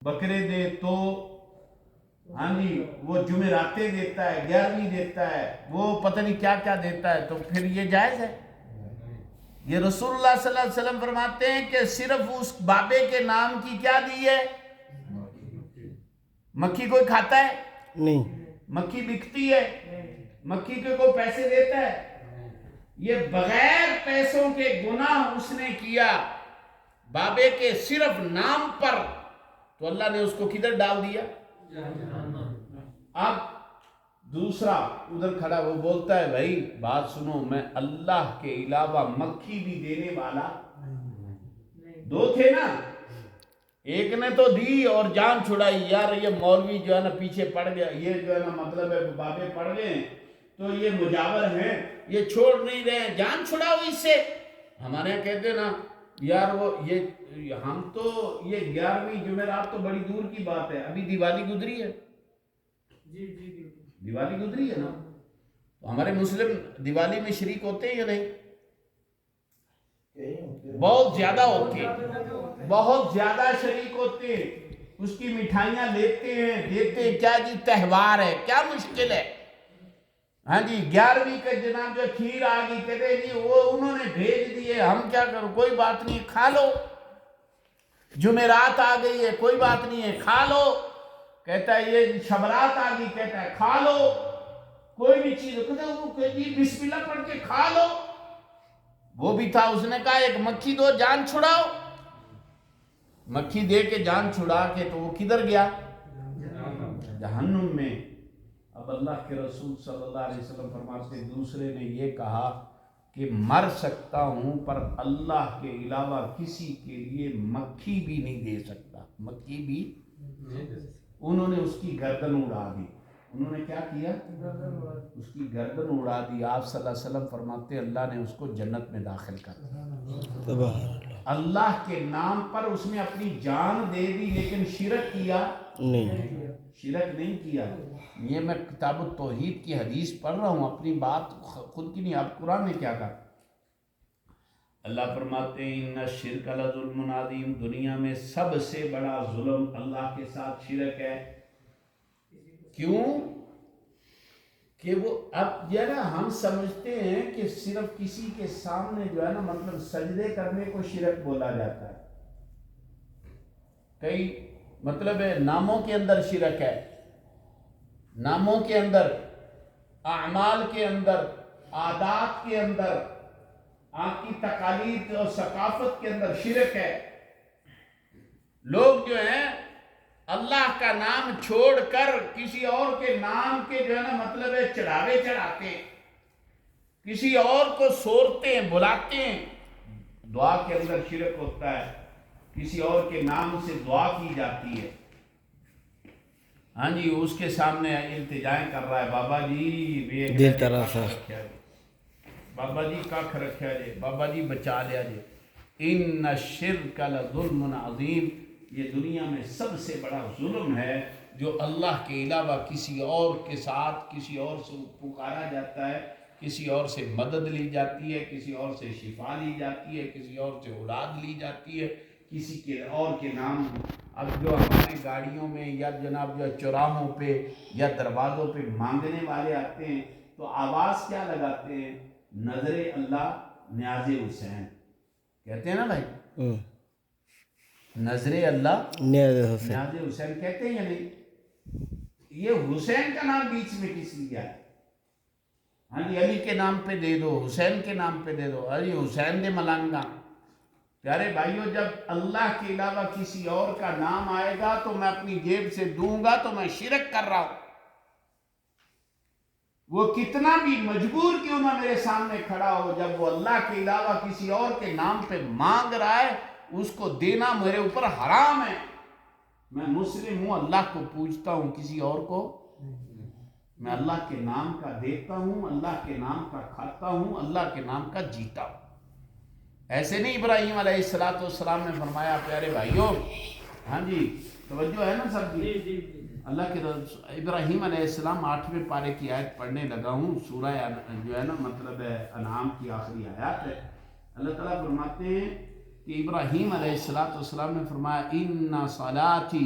بکرے دے تو ہاں جی وہ جمعراتیں دیتا ہے، 11ویں دیتا ہے، وہ پتہ نہیں کیا کیا دیتا ہے، تو پھر یہ جائز ہے؟ یہ رسول اللہ صلی اللہ علیہ وسلم فرماتے ہیں کہ صرف اس بابے کے نام کی کیا دی ہے؟ مکھی کوئی کھاتا ہے؟ نہیں. مکھی بکتی ہے؟ مکھی کے کوئی پیسے دیتا ہے؟ یہ بغیر پیسوں کے گناہ اس نے کیا بابے کے صرف نام پر، تو اللہ نے اس کو کدھر ڈال دیا؟ اب دوسرا ادھر کھڑا وہ بولتا ہے بھائی بات سنو، میں اللہ کے علاوہ مکھی بھی دینے والا، دو تھے نا، ایک نے تو دی اور جان چھڑائی، یار یہ مولوی جو ہے نا پیچھے پڑ گیا، یہ جو ہے نا مطلب ہے بابے پڑ گئے تو یہ مجاور ہیں، یہ چھوڑ نہیں رہے، جان چھڑاؤ اس سے۔ ہمارے یہاں کہتے ہیں نا یار وہ یہ ہم تو یہ 11ویں جمعرات تو بڑی دور کی بات ہے، ابھی دیوالی گزری ہے، دیوالی گزری ہے نا، تو ہمارے مسلم دیوالی میں شریک ہوتے ہیں یا نہیں؟ بہت زیادہ ہوتے ہیں، بہت زیادہ شریک ہوتے ہیں، اس کی مٹھائیاں لیتے ہیں دیتے ہیں، کیا جی تہوار ہے، کیا مشکل ہے؟ ہاں جی 11ویں کا جناب جو کھیر آگئی، کہتے ہیں جی وہ انہوں نے بھیج دیے، ہم کیا کرو، کوئی بات نہیں کھا لو، جمعرات آ گئی ہے کوئی بات نہیں ہے کھا لو، کہتا ہے یہ شبرات آ گئی، کہتا ہے کھا لو، کوئی بھی چیز کہتا ہے وہ کہ جی بسم اللہ پڑھ کے کھا لو، وہ بھی تھا، اس نے کہا ایک مکھی دو جان چھڑاؤ، مکھی دے کے جان چھڑا کے تو وہ کدھر گیا؟ جہنم میں۔ اب اللہ کے رسول صلی اللہ علیہ وسلم فرماتے دوسرے نے یہ کہا کہ مر سکتا ہوں پر اللہ کے علاوہ کسی کے لیے مکھی بھی نہیں دے سکتا، مکھی بھی، انہوں نے اس کی گردن اڑا دی، انہوں نے کیا کیا؟ اس کی گردن اڑا دی۔ آپ صلی اللہ علیہ وسلم فرماتے اللہ نے اس کو جنت میں داخل کر دیا، اللہ کے نام پر اس نے اپنی جان دے دی لیکن شرک کیا نہیں. شرک نہیں کیا۔ یہ میں کتاب التوحید کی حدیث پڑھ رہا ہوں، اپنی بات خود کی نہیں، اب قرآن نے کیا کہا؟ اللہ فرماتے ہیں ان الشرک لظلم عظیم، دنیا میں سب سے بڑا ظلم اللہ کے ساتھ شرک ہے۔ کیوں کہ وہ اب جو ہے نا ہم سمجھتے ہیں کہ صرف کسی کے سامنے جو ہے نا مطلب سجدے کرنے کو شرک بولا جاتا ہے، کئی مطلب ہے ناموں کے اندر شرک ہے، ناموں کے اندر، اعمال کے اندر، عادات کے اندر، آپ کی تقالید اور ثقافت کے اندر شرک ہے۔ لوگ جو ہیں اللہ کا نام چھوڑ کر کسی اور کے نام کے جو ہے نا مطلب ہے چڑھاوے چڑھاتے ہیں، کسی اور کو سورتے ہیں بلاتے ہیں، دعا کے اندر شرک ہوتا ہے، کسی اور کے نام سے دعا کی جاتی ہے، ہاں جی اس کے سامنے التجائیں کر رہا ہے، بابا جی دل طرح سا، بابا جی ککھ رکھیا جے، بابا جی بچا لیا جے۔ ان الشرک لظلم عظیم، یہ دنیا میں سب سے بڑا ظلم ہے جو اللہ کے علاوہ کسی اور کے ساتھ کسی اور سے پکارا جاتا ہے، کسی اور سے مدد لی جاتی ہے، کسی اور سے شفا لی جاتی ہے، کسی اور سے اولاد لی جاتی ہے، کسی کے اور کے نام۔ اب جو ہماری گاڑیوں میں یا جناب جو چوراہوں پہ یا دروازوں پہ مانگنے والے آتے ہیں تو آواز کیا لگاتے ہیں؟ نظر اللہ نیاز حسین، کہتے ہیں نا بھائی، نظر اللہ نیاز حسین کہتے ہیں یا نہیں؟ یہ حسین کا نام بیچ میں کس لیا ہے؟ ہاں جی علی کے نام پہ دے دو، حسین کے نام پہ دے دو، علی حسین دے ملانگا۔ پیارے بھائیوں جب اللہ کے علاوہ کسی اور کا نام آئے گا تو میں اپنی جیب سے دوں گا تو میں شرک کر رہا ہوں، وہ کتنا بھی مجبور کیوں نہ میرے سامنے کھڑا ہو، جب وہ اللہ کے علاوہ کسی اور کے نام پہ مانگ رہا ہے اس کو دینا میرے اوپر حرام ہے۔ میں مسلم ہوں، اللہ کو پوجتا ہوں، کسی اور کو میں اللہ کے نام کا دیتا ہوں، اللہ کے نام کا کھاتا ہوں، اللہ کے نام کا جیتا ہوں۔ ایسے نہیں ابراہیم علیہ السلام نے فرمایا، پیارے بھائیوں ہاں جی توجہ ہے نا سب جی، اللہ کے ابراہیم علیہ السلام 8ویں پارے کی آیت پڑھنے لگا ہوں، سورہ جو ہے نا مطلب ہے انعام کی آخری آیات ہے۔ اللہ تعالیٰ فرماتے ہیں کہ ابراہیم علیہ السلام نے فرمایا ان صلاتی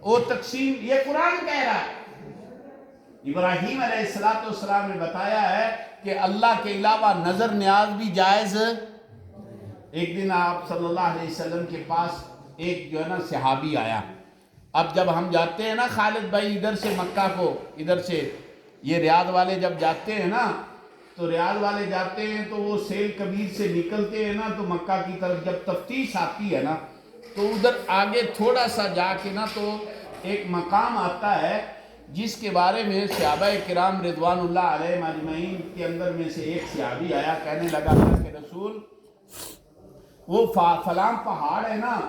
وہ تقسیم یہ قرآن کہہ رہا ہے۔ ابراہیم علیہ السلام نے بتایا ہے کہ اللہ کے علاوہ نظر نیاز بھی جائز۔ ایک دن آپ صلی اللہ علیہ وسلم کے پاس ایک جو ہے نا صحابی آیا۔ اب جب ہم جاتے ہیں نا خالد بھائی ادھر سے مکہ کو، ادھر سے یہ ریاض والے جب جاتے ہیں نا، تو ریاض والے جاتے ہیں تو وہ سیل کبیر سے نکلتے ہیں نا، تو مکہ کی طرف جب تفتیش آتی ہے نا، تو ادھر آگے تھوڑا سا جا کے نا تو ایک مقام آتا ہے جس کے بارے میں صحابہ کرام رضوان اللہ علیہ اجمعین کے اندر میں سے ایک صحابی آیا، کہنے لگا کہ رسول وہ فلاں پہاڑ ہے نا،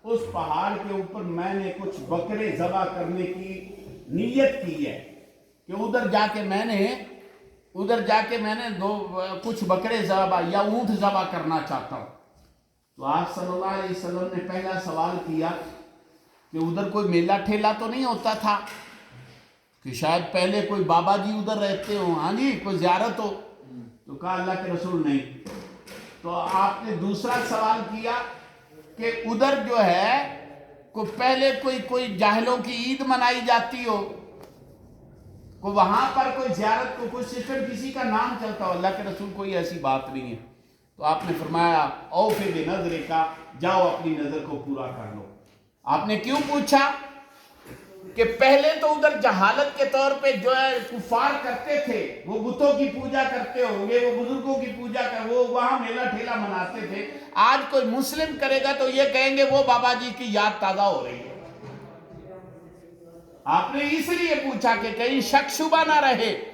اس پہاڑ کے اوپر میں نے کچھ بکرے ذبح کرنے کی نیت کی ہے کہ ادھر جا کے میں نے کچھ بکرے ذبح یا اونٹ ذبح کرنا چاہتا ہوں۔ تو آپ صلی اللہ علیہ وسلم نے پہلا سوال کیا کہ ادھر کوئی میلہ ٹھیلا تو نہیں ہوتا تھا، کہ شاید پہلے کوئی بابا جی ادھر رہتے ہوں، ہاں جی کوئی زیارت ہو؟ تو کہا اللہ کے رسول نہیں۔ تو آپ نے دوسرا سوال کیا کہ ادھر جو ہے پہلے کوئی جاہلوں کی عید منائی جاتی ہو، وہاں پر کوئی زیارت کو کوئی سسٹم کسی کا نام چلتا ہو؟ اللہ کے رسول کوئی ایسی بات نہیں ہے۔ تو آپ نے فرمایا اوفِ بنظر کا، جاؤ اپنی نظر کو پورا کر لو۔ آپ نے کیوں پوچھا؟ کہ پہلے تو ادھر جہالت کے طور پہ جو ہے کفار کرتے تھے، وہ بتوں کی پوجا کرتے ہوں گے، وہ بزرگوں کی پوجا وہ وہاں میلہ ٹھیلا مناتے تھے۔ آج کوئی مسلم کرے گا تو یہ کہیں گے وہ بابا جی کی یاد تازہ ہو رہی ہے۔ آپ نے اس لیے پوچھا کہ کہیں شک شبہ نہ رہے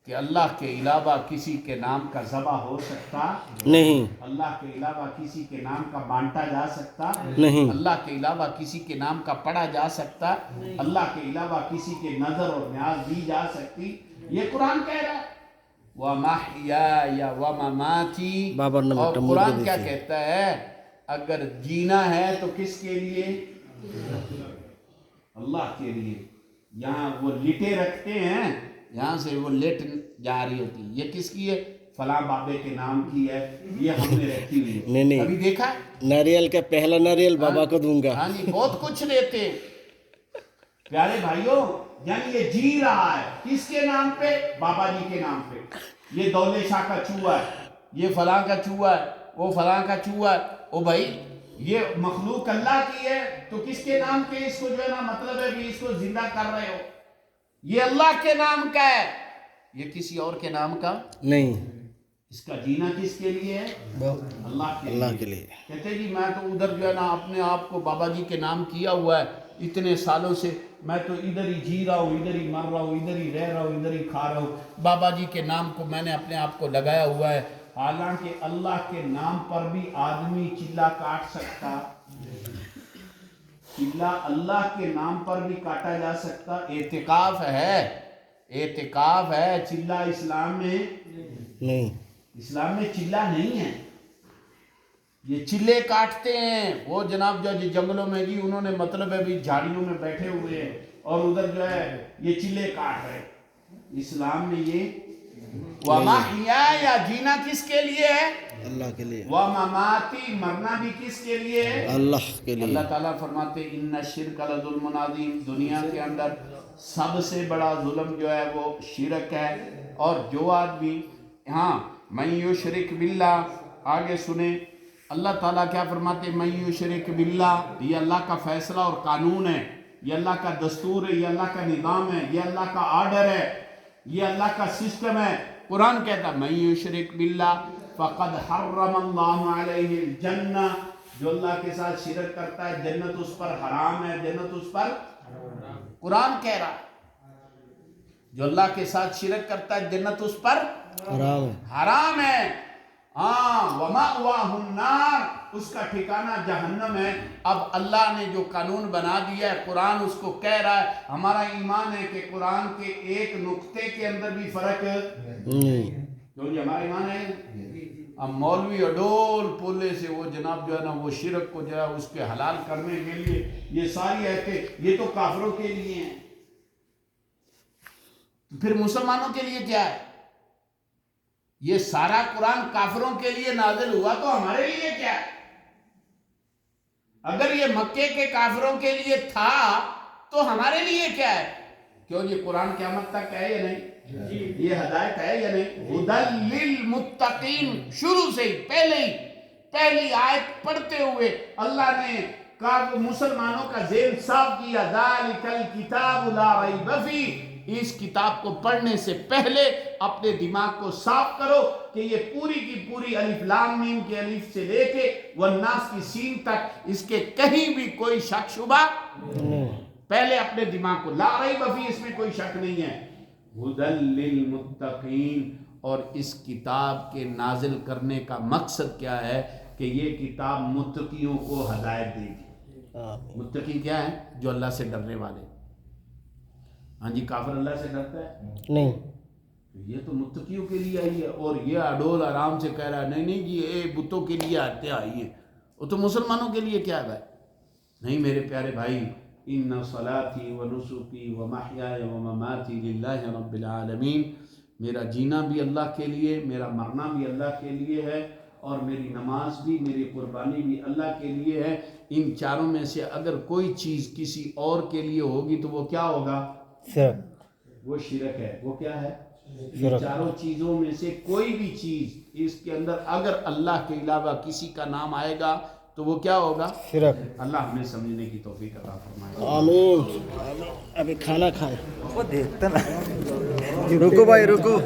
کہ اللہ کے علاوہ کسی کے نام کا ذبح ہو سکتا نہیں، اللہ کے علاوہ کسی کے نام کا بانٹا جا سکتا نہیں، اللہ کے علاوہ کسی کے نام کا پڑھا جا سکتا، اللہ کے علاوہ کسی کے نظر اور نیاز دی جا سکتی۔ یہ قرآن کہہ رہا ہے وَمَحْيَايَ وَمَمَاتِي۔ اور قرآن کیا کہتا ہے؟ اگر جینا ہے تو کس کے لیے؟ اللہ کے لیے۔ یہاں وہ لٹے رکھتے ہیں، یہاں سے وہ لٹ جا رہی ہوتی، یہ کس کی ہے؟ فلاں بابے کے نام کی ہے، یہ ہم نے رکھی ہوئی ہے۔ نہیں، ابھی دیکھا ہے؟ ناریل کا پہلا ناریل بابا کو دوں گا۔ ہاں جی بہت کچھ دیتے ہیں پیارے بھائیوں۔ یعنی یہ جی رہا ہے کس کے نام پہ؟ بابا جی کے نام پہ۔ یہ دولے شاہ کا چوہا ہے، یہ فلاں کا چوہا ہے، وہ فلاں کا چوہا ہے۔ او بھائی یہ مخلوق اللہ کی ہے تو کس کے نام کے اس کو جو ہے نا مطلب ہے کہ اس کو زندہ کر رہے ہو؟ یہ اللہ کے نام کا ہے، یہ کسی اور کے نام کا نہیں، اس کا جینا کس کے لیے ہے؟ اللہ کے لیے۔ کہتے جی میں تو ادھر جو ہے نا اپنے آپ کو بابا جی کے نام کیا ہوا ہے اتنے سالوں سے، میں تو ادھر ہی جی رہا ہوں، ادھر ہی مر رہا ہوں، ادھر ہی رہ رہا ہوں، ادھر ہی کھا رہا ہوں، بابا جی کے نام کو میں نے اپنے آپ کو لگایا ہوا ہے۔ حالانکہ اللہ کے نام پر بھی آدمی چلا کاٹ سکتا، چلا اللہ کے نام پر بھی کاٹا جا سکتا۔ اعتکاف ہے، چلا اسلام میں نہیں، اسلام میں چلا نہیں ہے۔ یہ چلے کاٹتے ہیں وہ جناب جو جنگلوں میں جی انہوں نے مطلب ہے بھی جھاڑیوں میں بیٹھے ہوئے ہیں اور ادھر جو ہے یہ چلے کاٹ رہے۔ اسلام میں یہ وَمَحْيَايَ یا جینا کس کے لیے ہے؟ اللہ کے لیے۔ وَمَمَاتِي مرنا بھی کس کے لیے ہے؟ اللہ کے لیے۔ اللہ تعالیٰ فرماتے اِنَّ الشِّرْكَ لَظُلْمٌ عَظِيمٌ، دنیا کے اندر سب سے بڑا ظلم جو ہے وہ شرک ہے۔ اور جو آدمی مَن يُشْرِكْ بِاللَّهِ، آگے سنیں اللہ تعالیٰ کیا فرماتے مَن يُشْرِكْ بِاللَّهِ، یہ اللہ کا فیصلہ اور قانون ہے، یہ اللہ کا دستور ہے، یہ اللہ کا نظام ہے، یہ اللہ کا آرڈر ہے، یہ اللہ کا سسٹم ہے۔ قرآن کہتا ہے مَن يُشْرِكْ بِاللَّهِ فَقَدْ حَرَّمَ اللَّهُ عَلَيْهِ الْجَنَّةَ، جو اللہ کے ساتھ شرک کرتا ہے جنت اس پر حرام ہے، جنت اس پر قرآن کہہ رہا ہے جو اللہ کے ساتھ شرک کرتا ہے جنت اس پر حرام ہے۔ وَمَأْوَاهُ النَّارُ، اس کا ٹھکانہ جہنم ہے۔ اب اللہ نے جو قانون بنا دیا ہے قرآن اس کو کہہ رہا ہے۔ ہمارا ایمان ہے کہ قرآن کے ایک نقطے کے اندر بھی فرق نہیں، جو ہمارا ایمان ہے۔ اب مولوی اڈول پولے سے وہ جناب جو ہے نا وہ شرک کو جو ہے اس کے حلال کرنے کے لیے یہ ساری آیتیں یہ تو کافروں کے لیے ہیں، پھر مسلمانوں کے لیے کیا ہے؟ یہ سارا قرآن کافروں کے لیے نازل ہوا تو ہمارے لیے کیا ہے؟ اگر یہ مکے کے کافروں کے لیے تھا تو ہمارے لیے کیا ہے؟ کیوں یہ قرآن قیامت تک ہے یا نہیں؟ یہ ہدایت ہے یا نہیں؟ ہدی للمتقین، شروع سے ہی پہلی آیت پڑھتے ہوئے اللہ نے کہا مسلمانوں کا ذہن صاف کیا، ذالک الکتاب لا ریب فیہ، اس کتاب کو پڑھنے سے پہلے اپنے دماغ کو صاف کرو کہ یہ پوری کی پوری الف لام میم کے الف سے لے کے والناس کی سین تک اس کے کہیں بھی کوئی شک شبہ پہلے اپنے دماغ کو، لا ریب فیہ، اس میں کوئی شک نہیں ہے، ہدی للمتقین۔ اور اس کتاب کے نازل کرنے کا مقصد کیا ہے کہ یہ کتاب متقیوں کو ہدایت دے گی۔ متقی کیا ہے؟ جو اللہ سے ڈرنے والے۔ ہاں جی، کافر اللہ سے ڈرتا ہے نہیں، یہ تو متقیوں کے لیے آئی ہے، اور یہ اڈول آرام سے کہہ رہا ہے نہیں جی اے بتوں کے لیے آتے آئی ہے، وہ تو مسلمانوں کے لیے کیا ہے؟ نہیں میرے پیارے بھائی، ان صلاتی و نسکی و محیای و مماتی للہ رب العالمین، میرا جینا بھی اللہ کے لیے، میرا مرنا بھی اللہ کے لیے ہے، اور میری نماز بھی، میری قربانی بھی اللہ کے لیے ہے۔ ان چاروں میں سے اگر کوئی چیز کسی اور کے لیے ہوگی تو وہ کیا ہوگا؟ شرک، وہ شرک ہے۔ وہ کیا ہے؟ یہ چاروں چیزوں میں سے کوئی بھی چیز اس کے اندر اگر اللہ کے علاوہ کسی کا نام آئے گا تو وہ کیا ہوگا؟ شرک۔ اللہ ہمیں سمجھنے کی توفیق عطا فرمائے۔ آمین۔ ابھی کھانا کھائیں۔ وہ دیکھتا نا، رکو بھائی رکو۔